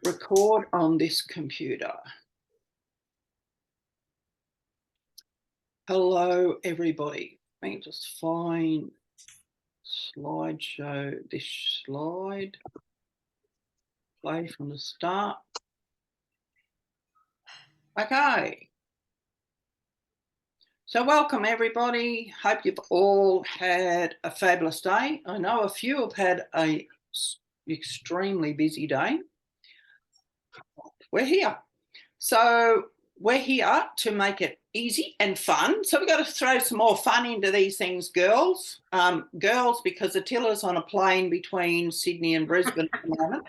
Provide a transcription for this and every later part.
record on this computer. Hello, everybody. Let me just find slideshow, this slide. Play from the start. Okay. So welcome, everybody. Hope you've all had a fabulous day. I know a few have had an extremely busy day. We're here. So we're here to make it easy and fun. So we've got to throw some more fun into these things, girls. Girls, because Attila's on a plane between Sydney and Brisbane at the moment.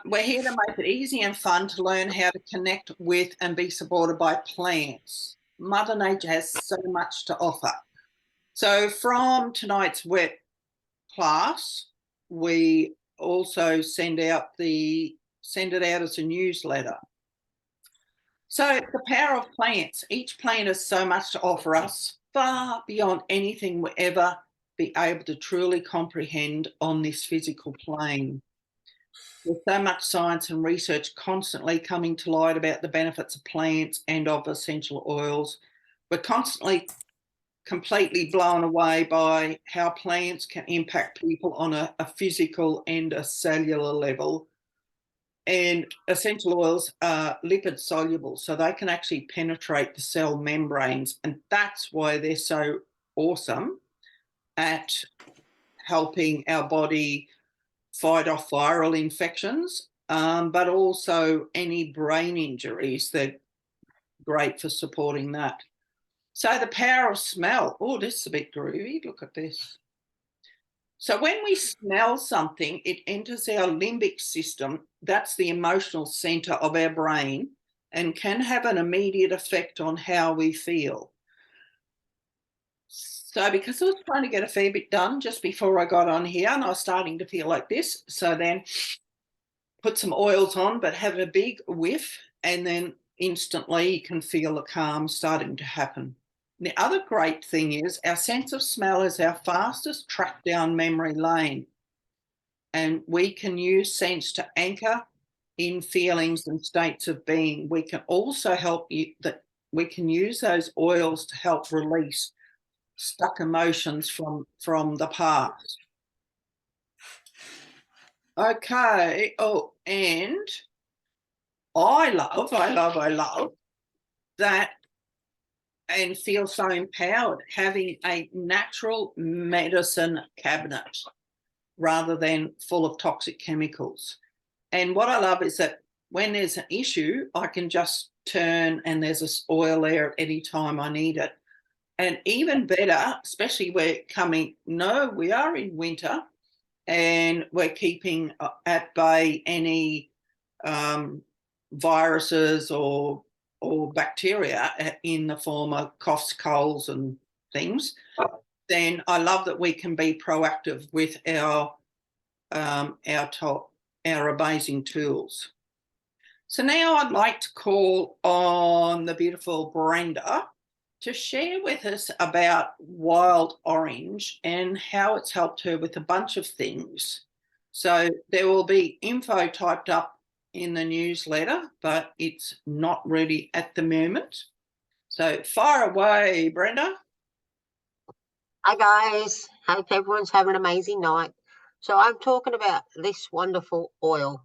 We're here to make it easy and fun to learn how to connect with and be supported by plants. Mother Nature has so much to offer. So from tonight's wet class, we also send it out as a newsletter. So the power of plants. Each plant has so much to offer us, far beyond anything we'll ever be able to truly comprehend on this physical plane. There's so much science and research constantly coming to light about the benefits of plants and of essential oils. We're constantly completely blown away by how plants can impact people on a physical and a cellular level. And essential oils are lipid soluble, so they can actually penetrate the cell membranes. And that's why they're so awesome at helping our body fight off viral infections, but also any brain injuries. They're great for supporting that. So the power of smell. Oh, this is a bit groovy. Look at this. So when we smell something, it enters our limbic system. That's the emotional center of our brain, and can have an immediate effect on how we feel. So because I was trying to get a fair bit done just before I got on here, and I was starting to feel like this, so then put some oils on, but have a big whiff, and then instantly you can feel the calm starting to happen. The other great thing is our sense of smell is our fastest track down memory lane. And we can use sense to anchor in feelings and states of being. We can also help you that we can use those oils to help release stuck emotions from the past. Okay. Oh, and I love that, and feel so empowered having a natural medicine cabinet rather than full of toxic chemicals. And what I love is that when there's an issue, I can just turn and there's this oil there at any time I need it. And even better, especially we are in winter, and we're keeping at bay any viruses or bacteria in the form of coughs, colds and things. Then I love that we can be proactive with our amazing tools. So now I'd like to call on the beautiful Brenda to share with us about wild orange and how it's helped her with a bunch of things. So there will be info typed up in the newsletter, but it's not ready at the moment. So fire away, Brenda. Hi guys, hope everyone's having an amazing night. So I'm talking about this wonderful oil.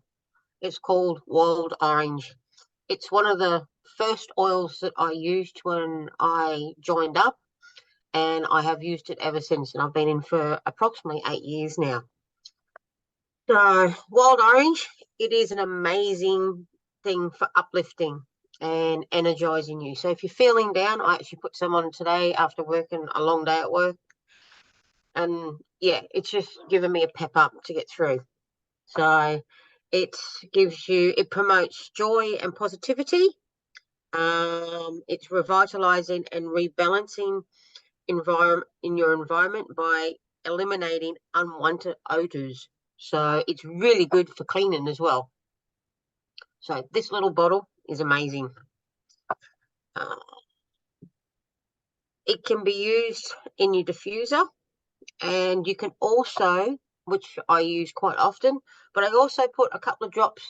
It's called wild orange. It's one of the first oils that I used when I joined up, and I have used it ever since, and I've been in for approximately 8 years now. So wild orange, it is an amazing thing for uplifting and energizing you. So if you're feeling down, I actually put some on today after working a long day at work, and yeah, it's just given me a pep up to get through. So it promotes joy and positivity. It's revitalizing and rebalancing in your environment by eliminating unwanted odors. So it's really good for cleaning as well. So this little bottle is amazing. It can be used in your diffuser, and you can also, which I use quite often, but I also put a couple of drops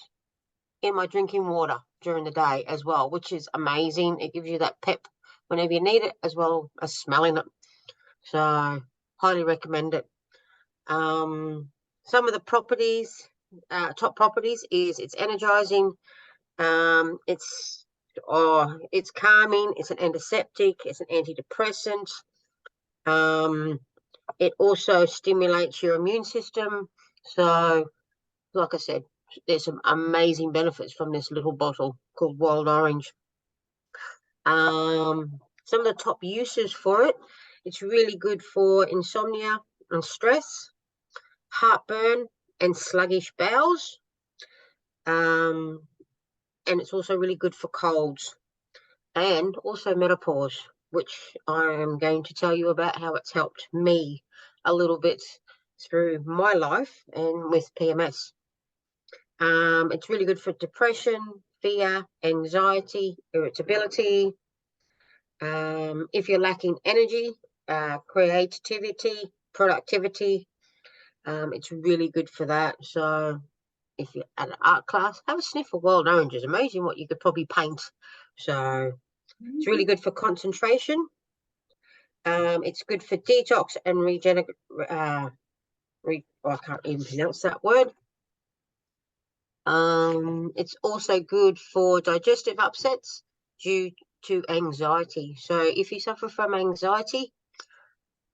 in my drinking water during the day as well, which is amazing. It gives you that pep whenever you need it, as well as smelling it. So highly recommend it. Some of the properties, top properties, is it's energizing. It's calming. It's an antiseptic. It's an antidepressant. It also stimulates your immune system. So, like I said, there's some amazing benefits from this little bottle called Wild Orange. Some of the top uses for it, it's really good for insomnia and stress, heartburn and sluggish bowels. And it's also really good for colds and also menopause, which I am going to tell you about how it's helped me a little bit through my life and with PMS. It's really good for depression, fear, anxiety, irritability. If you're lacking energy, creativity, productivity, it's really good for that. So if you're at an art class, have a sniff of wild orange. It's amazing what you could probably paint. So it's really good for concentration. It's good for detox and I can't even pronounce that word. It's also good for digestive upsets due to anxiety. So if you suffer from anxiety,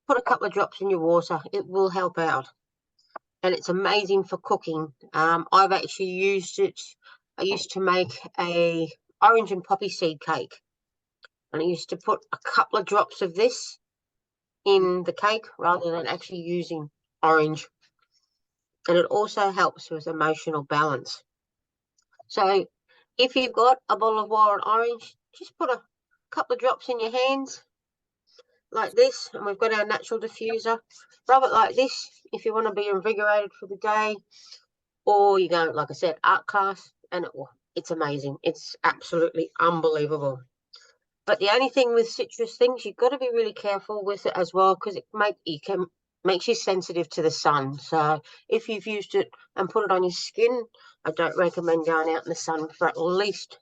put a couple of drops in your water. It will help out. And it's amazing for cooking. I've actually used it. I used to make a orange and poppy seed cake. And I used to put a couple of drops of this in the cake rather than actually using orange. And it also helps with emotional balance. So if you've got a bottle of wild orange, just put a couple of drops in your hands like this, and we've got our natural diffuser. Rub it like this if you want to be invigorated for the day, or you go, like I said, art class, and it's amazing. It's absolutely unbelievable. But the only thing with citrus things, you've got to be really careful with it as well, because it makes you sensitive to the sun. So if you've used it and put it on your skin, I don't recommend going out in the sun for at least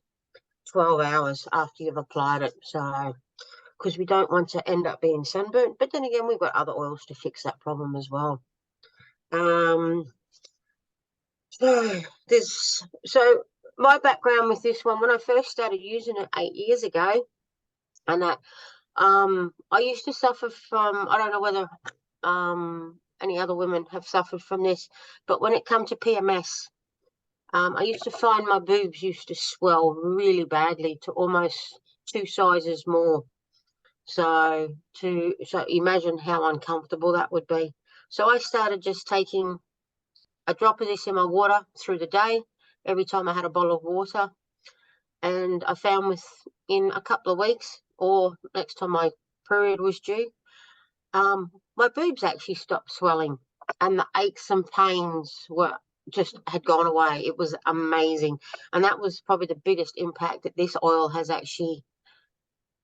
12 hours after you've applied it. So, because we don't want to end up being sunburnt. But then again, we've got other oils to fix that problem as well. So my background with this one, when I first started using it 8 years ago, and that I used to suffer from, I don't know whether any other women have suffered from this, but when it comes to PMS, I used to find my boobs used to swell really badly to almost 2 sizes more. So imagine how uncomfortable that would be. So I started just taking a drop of this in my water through the day, every time I had a bottle of water. And I found within a couple of weeks, or next time my period was due, my boobs actually stopped swelling, and the aches and pains had gone away. It was amazing. And that was probably the biggest impact that this oil has actually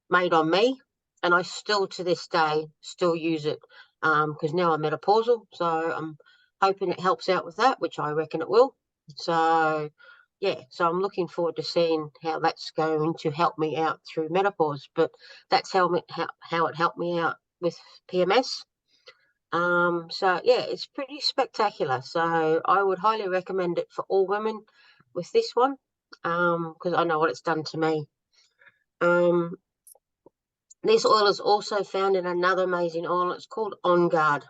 made on me. And I still, to this day, still use it, because now I'm menopausal. So I'm hoping it helps out with that, which I reckon it will. So yeah, so I'm looking forward to seeing how that's going to help me out through menopause. But that's how it helped me out with PMS. So yeah, it's pretty spectacular. So I would highly recommend it for all women with this one, because I know what it's done to me. This oil is also found in another amazing oil. It's called On Guard.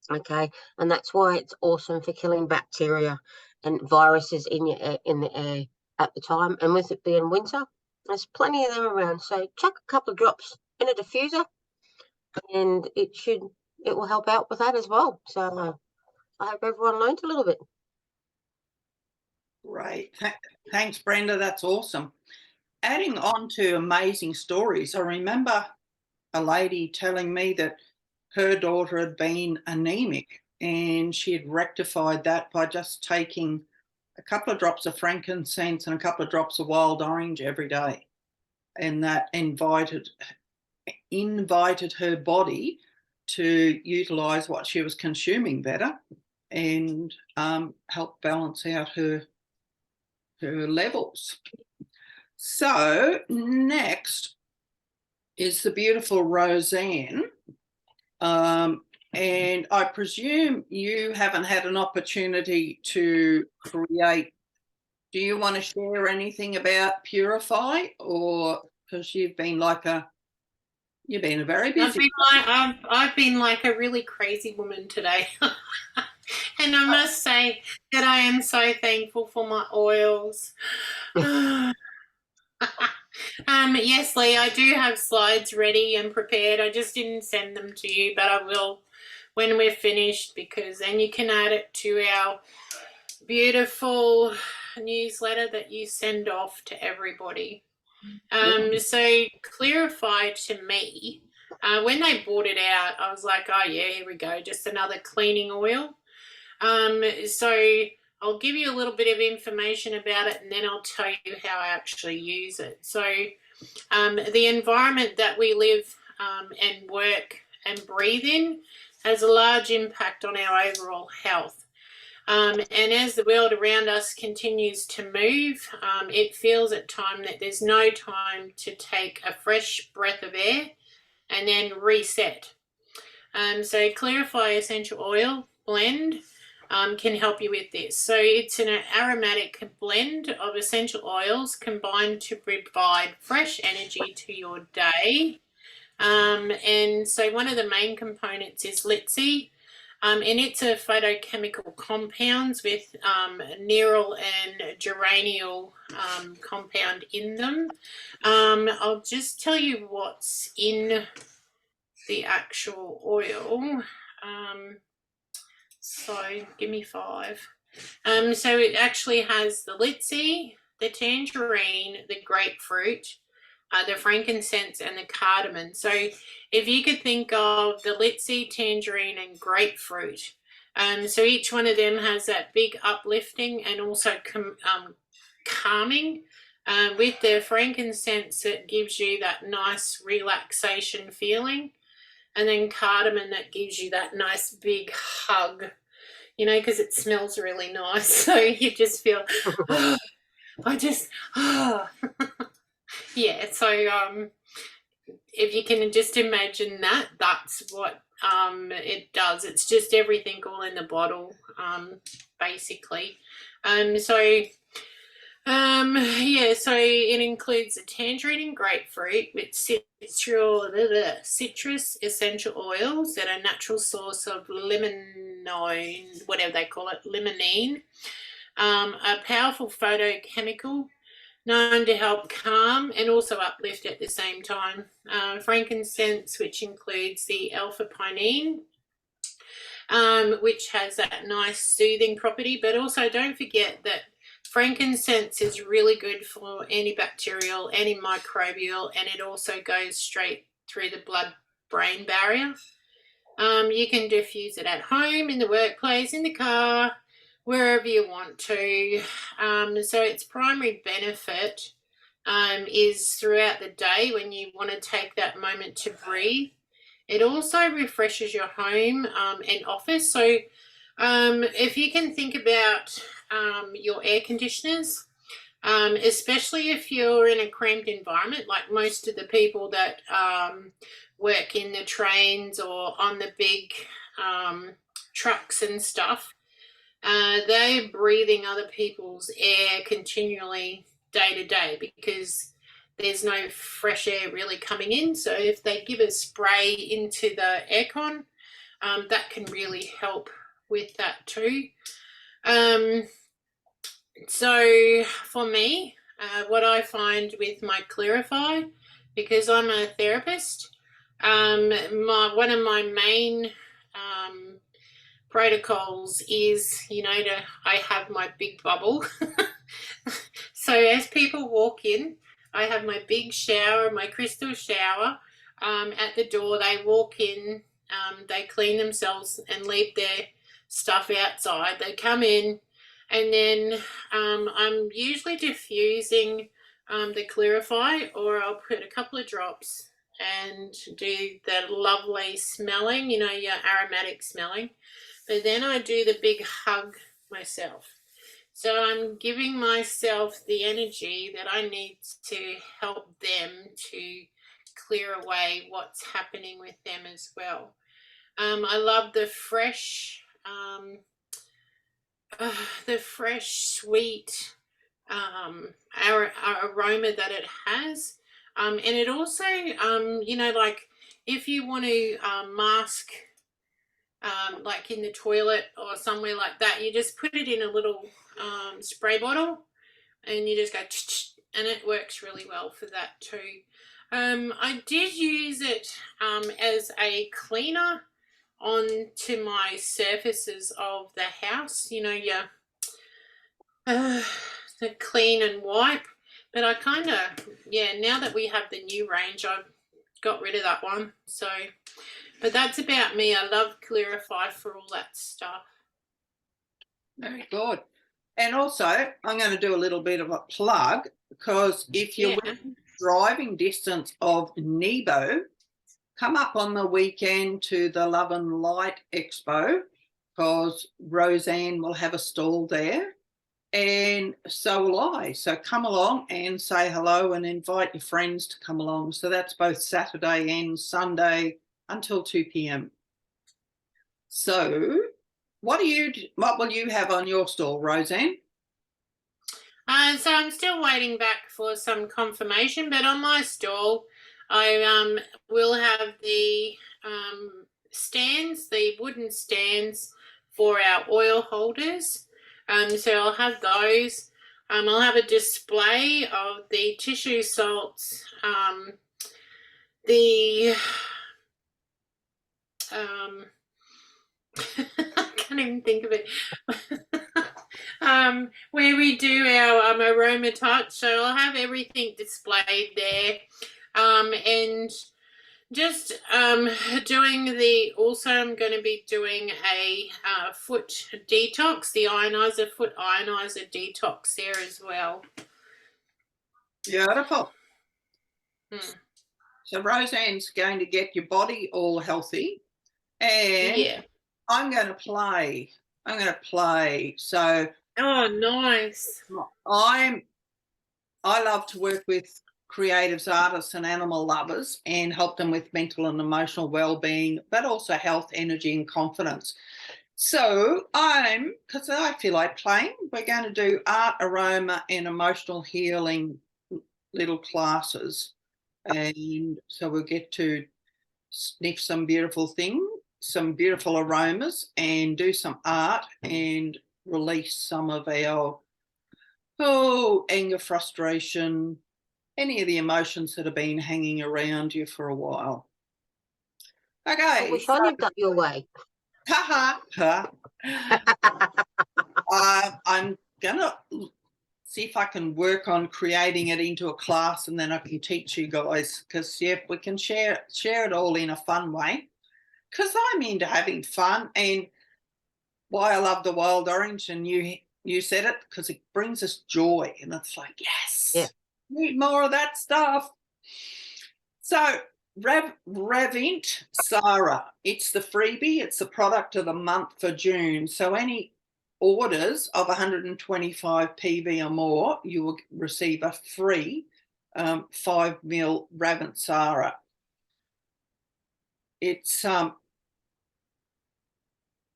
Okay, and that's why it's awesome for killing bacteria and viruses in the air at the time. And with it being winter, there's plenty of them around. So chuck a couple of drops in a diffuser, and it will help out with that as well. So I hope everyone learned a little bit. Great. Thanks, Brenda. That's awesome. Adding on to amazing stories, I remember a lady telling me that her daughter had been anemic, and she had rectified that by just taking a couple of drops of frankincense and a couple of drops of wild orange every day. And that invited her body to utilize what she was consuming better and help balance out her her levels. So next is the beautiful Roseanne. And I presume you haven't had an opportunity to create. Do you want to share anything about Purify, or because you've been a very busy. I've been like a really crazy woman today. And I must say that I am so thankful for my oils. Yes, Lee, I do have slides ready and prepared. I just didn't send them to you, but I will when we're finished, because then you can add it to our beautiful newsletter that you send off to everybody. So Clearify to me, when they brought it out, I was like, oh yeah, here we go, just another cleaning oil. So I'll give you a little bit of information about it, and then I'll tell you how I actually use it. So the environment that we live and work and breathe in has a large impact on our overall health. And as the world around us continues to move, it feels at times that there's no time to take a fresh breath of air and then reset. So Clearify Essential Oil Blend can help you with this. So it's an aromatic blend of essential oils combined to provide fresh energy to your day. And so one of the main components is linseed. And it's a phytochemical compounds with nerol and geraniol compound in them. I'll just tell you what's in the actual oil. So give me 5. So it actually has the linseed, the tangerine, the grapefruit, the frankincense, and the cardamom. So if you could think of the linseed, tangerine, and grapefruit, so each one of them has that big uplifting and also calming. With the frankincense, it gives you that nice relaxation feeling, and then cardamom, that gives you that nice big hug, you know, because it smells really nice. So you just feel, oh, yeah. So if you can just imagine that, that's what it does. It's just everything all in the bottle, basically. Yeah, so it includes the tangerine and grapefruit with citrus essential oils that are a natural source of limonene, whatever they call it, limonene, a powerful phytochemical known to help calm and also uplift at the same time. Frankincense, which includes the alpha-pinene, which has that nice soothing property, but also don't forget that frankincense is really good for antibacterial, antimicrobial, and it also goes straight through the blood-brain barrier. You can diffuse it at home, in the workplace, in the car, wherever you want to. So its primary benefit is throughout the day when you want to take that moment to breathe. It also refreshes your home and office. So if you can think about your air conditioners, especially if you're in a cramped environment, like most of the people that work in the trains or on the big trucks and stuff, they're breathing other people's air continually day to day because there's no fresh air really coming in. So if they give a spray into the aircon, that can really help with that too. So for me, what I find with my Clearify, because I'm a therapist, one of my main protocols is, you know, I have my big bubble. So as people walk in, I have my big shower, my crystal shower. At the door, they walk in, they clean themselves and leave their stuff outside. They come in, and then I'm usually diffusing the Clearify, or I'll put a couple of drops and do the lovely smelling, you know, your aromatic smelling. But then I do the big hug myself. So I'm giving myself the energy that I need to help them to clear away what's happening with them as well. I love the fresh, sweet aroma that it has. And it also, like if you want to mask, like in the toilet or somewhere like that, you just put it in a little spray bottle and you just go, and it works really well for that too. I did use it as a cleaner onto my surfaces of the house, the clean and wipe. But I kind of, now that we have the new range, I've got rid of that one. So, but that's about me. I love Clearify for all that stuff. Very good. And also, I'm going to do a little bit of a plug, because if you're within driving distance of Nebo, come up on the weekend to the Love and Light Expo, because Roseanne will have a stall there, and so will I. So come along and say hello and invite your friends to come along. So that's both Saturday and Sunday until 2 p.m. So what will you have on your stall, Roseanne? So I'm still waiting back for some confirmation, but on my stall, I will have the stands, the wooden stands for our oil holders. So I'll have those. I'll have a display of the tissue salts, the I can't even think of it. Where we do our aroma touch, so I'll have everything displayed there, and just doing I'm going to be doing a foot detox, the foot ionizer detox there as well. Beautiful. So Roseanne's going to get your body all healthy, and I'm going to play. So oh, nice. I love to work with creatives, artists and animal lovers and help them with mental and emotional well-being, but also health, energy and confidence. So because I feel like playing, we're going to do art, aroma and emotional healing little classes. And so we'll get to sniff some beautiful things, some beautiful aromas, and do some art and release some of our anger, frustration, any of the emotions that have been hanging around you for a while. Okay. I wish I lived up your way. I'm gonna see if I can work on creating it into a class, and then I can teach you guys, because we can share it all in a fun way, because I'm into having fun. And why I love the wild orange, and you said it, because it brings us joy, and it's like, yes, need more of that stuff. So Ravintsara, it's the freebie, it's the product of the month for June. So any orders of 125 PV or more, you will receive a free 5 ml Ravintsara. It's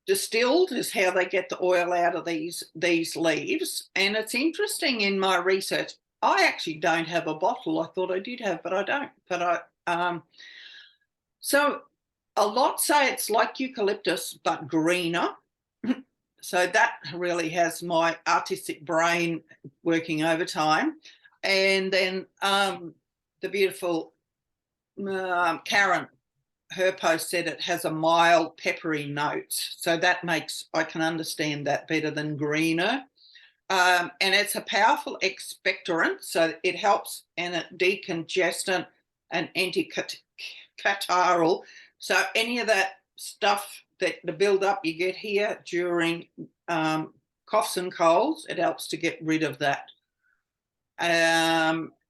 distilled is how they get the oil out of these leaves. And it's interesting, in my research, I actually don't have a bottle. I thought I did have, but I don't. But so a lot say it's like eucalyptus but greener. So that really has my artistic brain working overtime. And then the beautiful Karen, her post said it has a mild peppery note. So that makes, I can understand that better than greener. And it's a powerful expectorant, so it helps, and a decongestant and anti-catarrhal. So any of that stuff, that the build-up you get here during coughs and colds, it helps to get rid of that.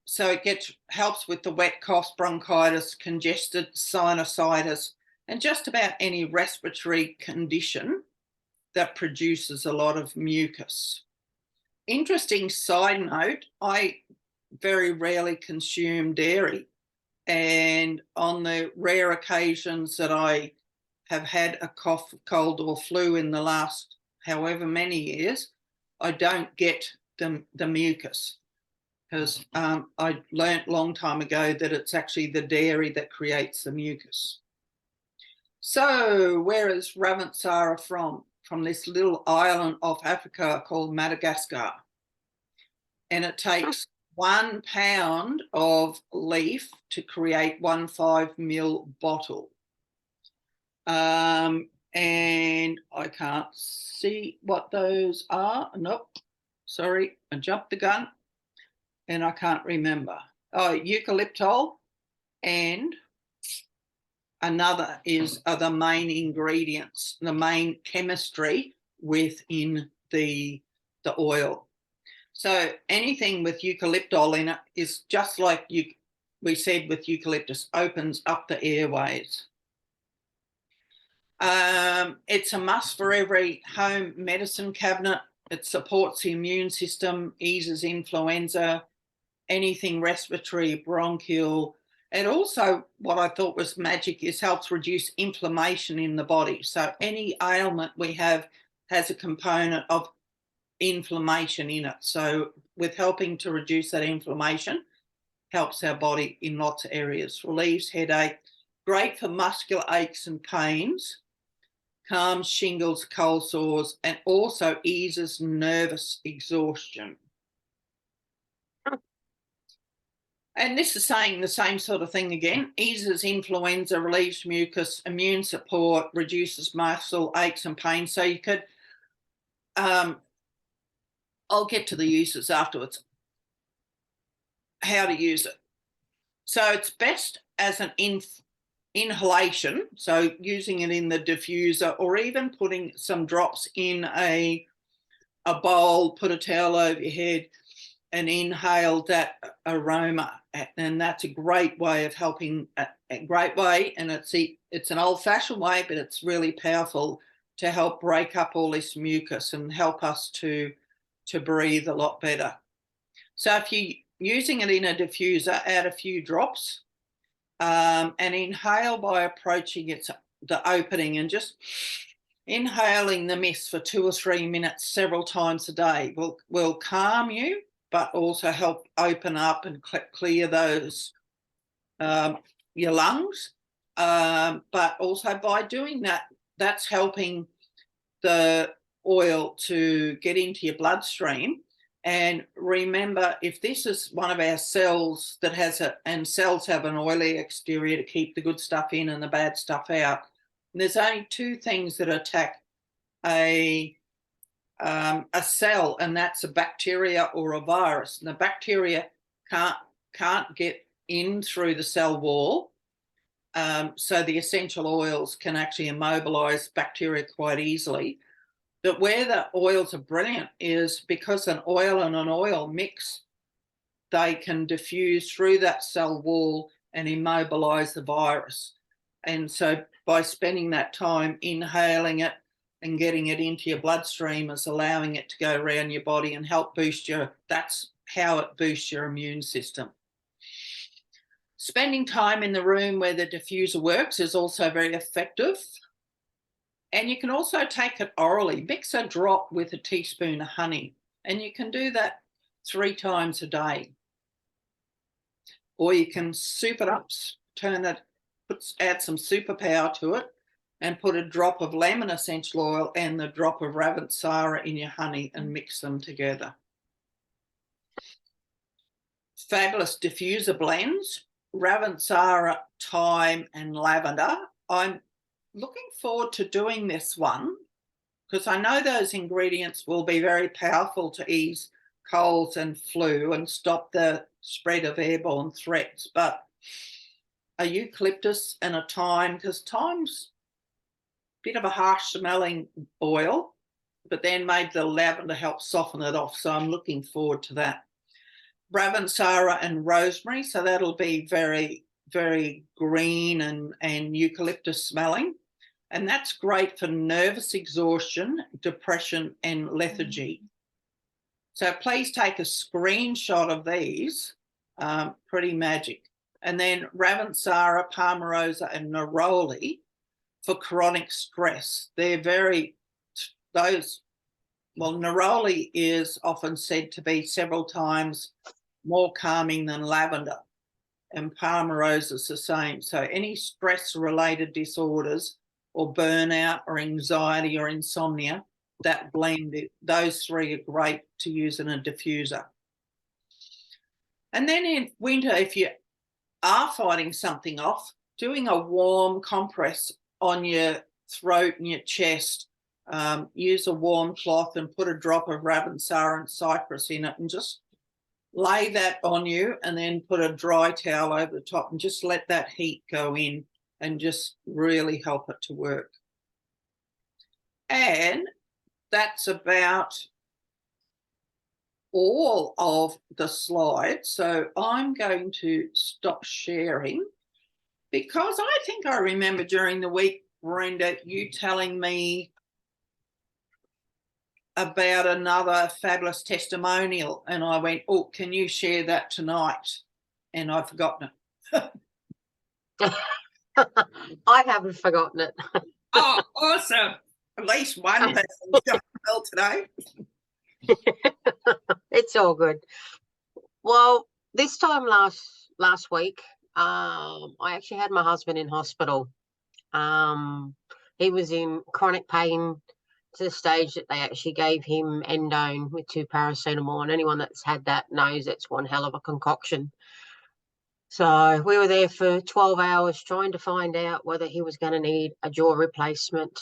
So it helps with the wet cough, bronchitis, congested sinusitis, and just about any respiratory condition that produces a lot of mucus. interesting side note, I very rarely consume dairy. And on the rare occasions that I have had a cough, cold or flu in the last however many years, I don't get the mucus, because I learnt a long time ago that it's actually the dairy that creates the mucus. So where is Ravintsara from? From this little island off Africa called Madagascar. And it takes 1 pound of leaf to create 1 5 ml bottle. And I can't see what those are. Nope, sorry, I jumped the gun and I can't remember. Oh, eucalyptol and another are the main ingredients, the main chemistry within the oil. So anything with eucalyptol in it is just like we said with eucalyptus, opens up the airways. It's a must for every home medicine cabinet. It supports the immune system, eases influenza, anything respiratory, bronchial. And also what I thought was magic is helps reduce inflammation in the body. So any ailment we have has a component of inflammation in it. So with helping to reduce that inflammation, helps our body in lots of areas. Relieves headache, great for muscular aches and pains, calms shingles, cold sores, and also eases nervous exhaustion. And this is saying the same sort of thing again. Eases influenza, relieves mucus, immune support, reduces muscle aches and pains. So you could, I'll get to the uses afterwards, how to use it. So it's best as an inhalation, so using it in the diffuser or even putting some drops in a bowl, put a towel over your head and inhale that aroma. And that's a great way of helping, a great way, and it's an old-fashioned way, but it's really powerful to help break up all this mucus and help us to breathe a lot better. So if you're using it in a diffuser, add a few drops and inhale by approaching the opening and just inhaling the mist for 2 or 3 minutes several times a day will calm you, but also help open up and clear those, your lungs. But also by doing that, that's helping the oil to get into your bloodstream. And remember, if this is one of our cells that has and cells have an oily exterior to keep the good stuff in and the bad stuff out, and there's only 2 things that attack a cell, and that's a bacteria or a virus. And the bacteria can't get in through the cell wall, so the essential oils can actually immobilize bacteria quite easily. But where the oils are brilliant is because an oil and an oil mix, they can diffuse through that cell wall and immobilize the virus. And so by spending that time inhaling it and getting it into your bloodstream is allowing it to go around your body and help boost that's how it boosts your immune system. Spending time in the room where the diffuser works is also very effective. And you can also take it orally. Mix a drop with a teaspoon of honey, and you can do that 3 times a day. Or you can soup it up, add some superpower to it, and put a drop of lemon essential oil and the drop of Ravintsara in your honey and mix them together. Fabulous diffuser blends, Ravintsara, thyme and lavender. I'm looking forward to doing this one because I know those ingredients will be very powerful to ease colds and flu and stop the spread of airborne threats. But a eucalyptus and a thyme, because thyme's a bit of a harsh smelling oil, but then maybe the lavender helps soften it off. So I'm looking forward to that. Ravintsara and rosemary, so that'll be very, very green and eucalyptus smelling. And that's great for nervous exhaustion, depression, and lethargy. So please take a screenshot of these. Pretty magic. And then Ravintsara, Palmarosa, and Neroli for chronic stress. They're neroli is often said to be several times more calming than lavender, and Palmarosa is the same. So any stress-related disorders or burnout or anxiety or insomnia, that blend, those three are great to use in a diffuser. And then in winter, if you are fighting something off, doing a warm compress on your throat and your chest, use a warm cloth and put a drop of Ravintsara and cypress in it and just lay that on you, and then put a dry towel over the top and just let that heat go in and just really help it to work. And that's about all of the slides. So I'm going to stop sharing, because I think I remember during the week, Brenda, you telling me about another fabulous testimonial, and I went, oh, can you share that tonight? And I've forgotten it. I haven't forgotten it. Oh, awesome. At least one person's done well today. It's all good. Well, this time last week, I actually had my husband in hospital. He was in chronic pain to the stage that they actually gave him endone with 2 paracetamol, and anyone that's had that knows it's one hell of a concoction. So we were there for 12 hours trying to find out whether he was going to need a jaw replacement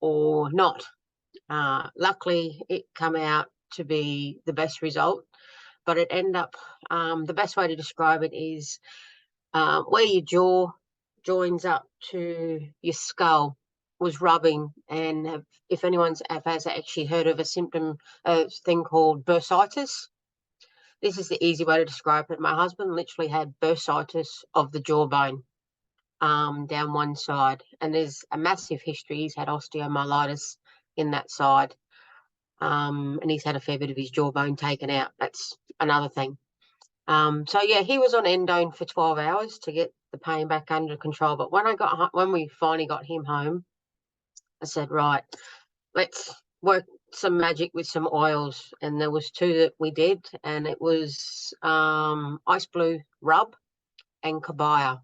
or not. Luckily, it came out to be the best result, but it ended up, the best way to describe it is where your jaw joins up to your skull was rubbing, and if anyone's has actually heard of a thing called bursitis, this is the easy way to describe it. My husband literally had bursitis of the jawbone down one side, and there's a massive history. He's had osteomyelitis in that side, and he's had a fair bit of his jawbone taken out. That's another thing. So yeah, he was on endone for 12 hours to get the pain back under control. But when we finally got him home, I said, right, let's work some magic with some oils. And there was 2 that we did, and it was ice blue rub and Copaiba,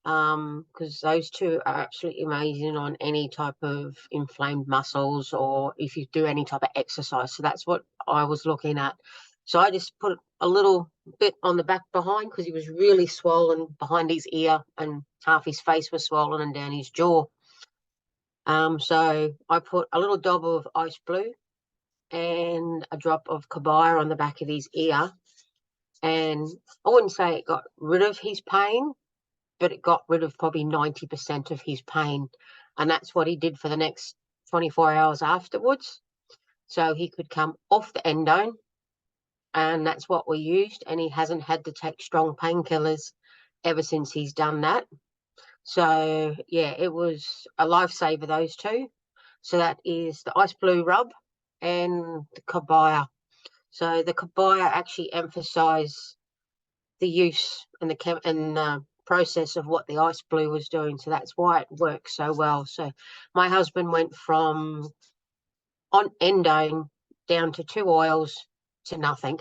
because those 2 are absolutely amazing on any type of inflamed muscles, or if you do any type of exercise. So that's what I was looking at. So I just put a little bit on the back behind, because he was really swollen behind his ear, and half his face was swollen and down his jaw. So I put a little dab of ice blue and a drop of Copaiba on the back of his ear, and I wouldn't say it got rid of his pain, but it got rid of probably 90% of his pain, and that's what he did for the next 24 hours afterwards. So he could come off the endone, and that's what we used, and he hasn't had to take strong painkillers ever since he's done that. So yeah, it was a lifesaver, those 2. So that is the ice blue rub and the Copaiba. So the Copaiba actually emphasised the use and the process of what the ice blue was doing. So that's why it works so well. So my husband went from on endone down to 2 oils to nothing,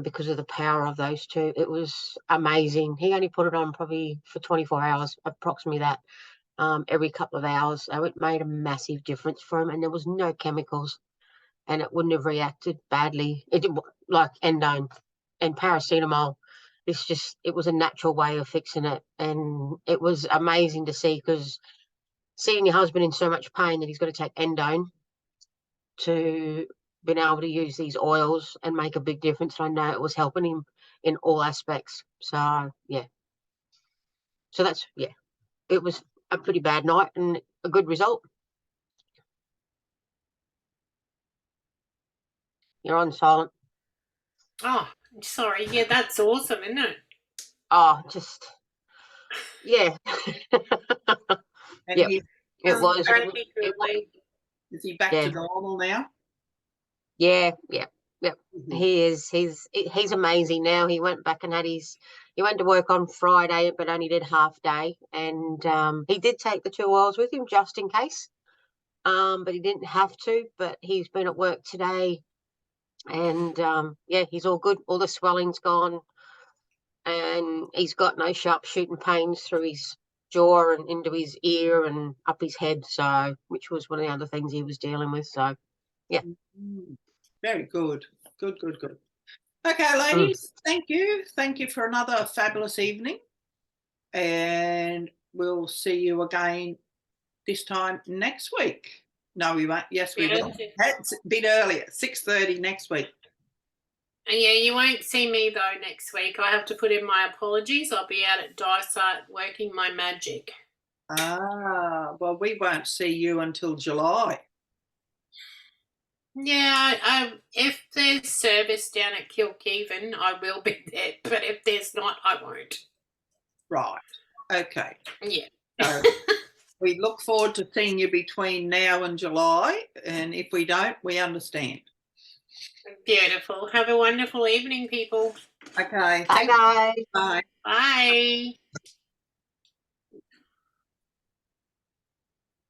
because of the power of those 2. It was amazing. He only put it on probably for 24 hours, approximately that, every couple of hours. So it made a massive difference for him, and there was no chemicals, and it wouldn't have reacted badly. It didn't, like endone and paracetamol. It was a natural way of fixing it, and it was amazing to see, because seeing your husband in so much pain that he's got to take endone to been able to use these oils and make a big difference. I know it was helping him in all aspects. So yeah. So that's, yeah, it was a pretty bad night and a good result. You're on silent. Oh, sorry. Yeah, that's awesome, isn't it? Oh, just, yeah. And Yep. It was. Practically. Is he back Yeah. to normal now? Yeah, yeah. He is. He's amazing now. He went back and he went to work on Friday, but only did half day. And he did take the 2 oils with him just in case. But he didn't have to. But he's been at work today, and yeah, he's all good. All the swelling's gone, and he's got no sharp shooting pains through his jaw and into his ear and up his head. So, which was one of the other things he was dealing with. So, yeah. Very good. Good. Okay, ladies, thank you. Thank you for another fabulous evening. And we'll see you again this time next week. No, we won't. Yes, we will. That's a bit earlier, 6:30 next week. And yeah, you won't see me though next week. I have to put in my apologies. I'll be out at Dysart working my magic. Well, we won't see you until July. Yeah, if there's service down at Kilkeven, I will be there. But if there's not, I won't. Right. Okay. Yeah. So we look forward to seeing you between now and July. And if we don't, we understand. Beautiful. Have a wonderful evening, people. Okay. Bye, guys. Bye. Bye.